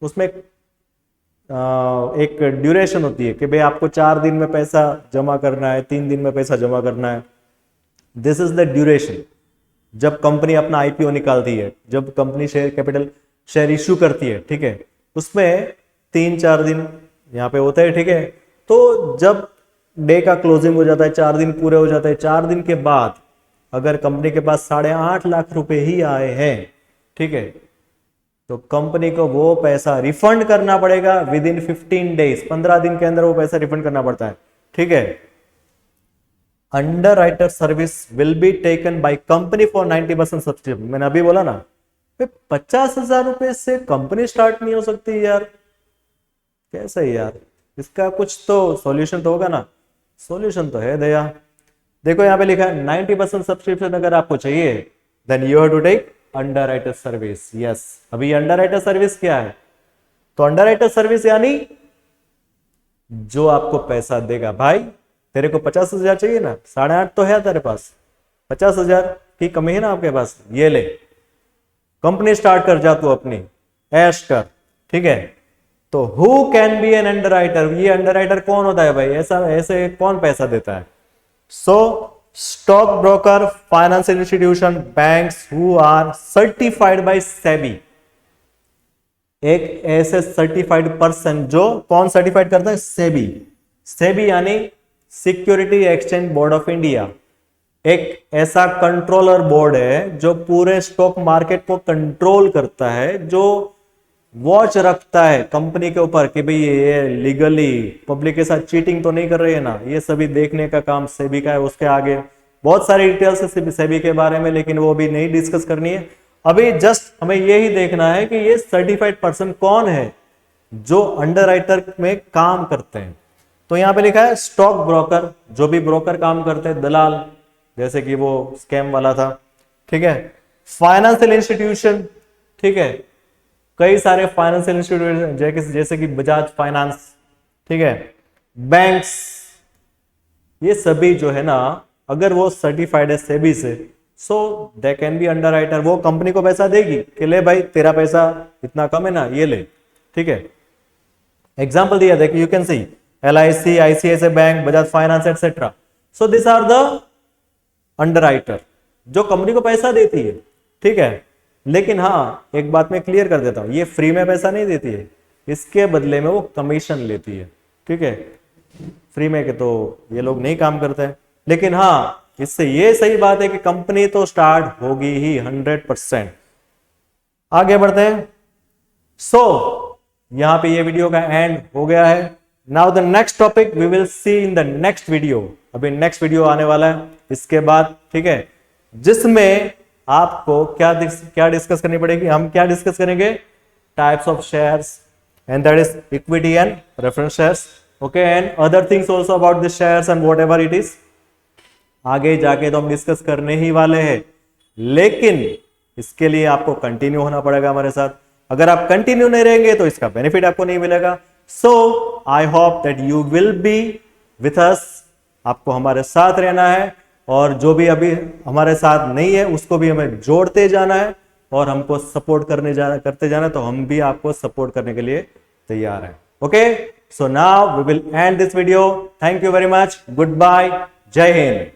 उसमें एक ड्यूरेशन होती है कि भाई आपको 4 दिन में पैसा जमा करना है, 3 दिन में पैसा जमा करना है। This is the duration. जब कंपनी अपना आईपीओ निकालती है, जब company share capital share issue करती है, ठीक है, उसमें 3-4 दिन यहाँ पे होता है, ठीक है। तो जब डे का क्लोजिंग हो जाता है, 4 दिन पूरे हो जाते हैं, 4 दिन के बाद अगर कंपनी के पास 8.5 लाख रुपए ही आए हैं, ठीक है, तो कंपनी को वो पैसा रिफंड करना पड़ेगा विद इन 15 डेज। 15 दिन के अंदर वो पैसा रिफंड करना पड़ता है, ठीक है। Underwriter service will be taken by company for 90% subsidy. मैंने अभी बोला ना, 50,000 रुपए से कंपनी स्टार्ट नहीं हो सकती यार, कैसे यार? इसका कुछ तो सॉल्यूशन तो होगा ना। सॉल्यूशन तो है दया। देखो यहाँ पे लिखा है 90% सब्सक्रिप्शन अगर आपको चाहिए, then you have to take underwriter service. Yes, अभी अंडरराइटर सर्विस क्या है? तो अंडरराइटर सर्विस यानी जो आपको पैसा देगा, भाई तेरे को 50,000 चाहिए ना, 8.5 तो है तेरे पास, 50,000 की कमी है ना आपके पास, ये ले, कंपनी स्टार्ट कर जा तू अपनी, ऐश कर, ठीक है। तो who can be an underwriter? ये अंडरराइटर कौन होता है भाई? ऐसे कौन पैसा देता है? So stock broker, financial institution, banks who are certified by SEBI. एक ऐसे सर्टिफाइड पर्सन, जो कौन सर्टिफाइड करता है? सेबी। सेबी यानी security exchange board of India. एक ऐसा कंट्रोलर बोर्ड है जो पूरे स्टॉक मार्केट को कंट्रोल करता है, जो वॉच रखता है कंपनी के ऊपर कि भाई ये लीगली पब्लिक के साथ चीटिंग तो नहीं कर रही है ना। ये सभी देखने का काम सेबी का है। उसके आगे बहुत सारी डिटेल्स है सेबी के बारे में, लेकिन वो भी नहीं डिस्कस करनी है अभी। जस्ट हमें यही देखना है कि ये सर्टिफाइड पर्सन कौन है जो अंडरराइटर में काम करते हैं। तो यहाँ पे लिखा है स्टॉक ब्रोकर, जो भी ब्रोकर काम करते हैं, दलाल, जैसे कि वो स्कैम वाला था, ठीक है। फाइनेंशियल इंस्टीट्यूशन, ठीक है, कई सारे फाइनेंशियल इंस्टीट्यूशन जैसे कि बजाज फाइनेंस, ठीक है, बैंक्स, ये सभी जो है ना, अगर वो सर्टिफाइड है सेबी से, सो दे कैन बी अंडरराइटर। वो कंपनी को पैसा देगी कि ले भाई तेरा पैसा इतना कम है ना, ये ले, ठीक है। एग्जाम्पल दिया, देखिए you can see LIC, ICICI bank, Bajaj finance etcetera. So this are the underwriter जो कंपनी को पैसा देती है, ठीक है। लेकिन हाँ, एक बात मैं क्लियर कर देता हूं, ये फ्री में पैसा नहीं देती है, इसके बदले में वो कमीशन लेती है, ठीक है। फ्री में के तो ये लोग नहीं काम करते हैं, लेकिन हाँ, इससे ये सही बात है कि कंपनी तो स्टार्ट होगी ही 100%। आगे बढ़ते हैं। सो यहां पे ये वीडियो का एंड हो गया है। Now the next topic we will see in the next video. अभी नेक्स्ट वीडियो आने वाला है इसके बाद, ठीक है, जिसमें आपको क्या डिस्कस करनी पड़ेगी? हम क्या डिस्कस करेंगे? Types of shares, and that is equity and reference shares, okay, and other things also about the shares and whatever it is. आगे जाके तो हम डिस्कस करने ही वाले हैं, लेकिन इसके लिए आपको कंटिन्यू होना पड़ेगा हमारे साथ। अगर आप कंटिन्यू नहीं रहेंगे तो इसका बेनिफिट आपको नहीं मिलेगा। So I hope that you will be with us. आपको हमारे साथ रहना है, और जो भी अभी हमारे साथ नहीं है उसको भी हमें जोड़ते जाना है, और हमको सपोर्ट करते जाना, तो हम भी आपको सपोर्ट करने के लिए तैयार हैं। Okay, so now we will end this video. Thank you very much, good bye, जय हिंद।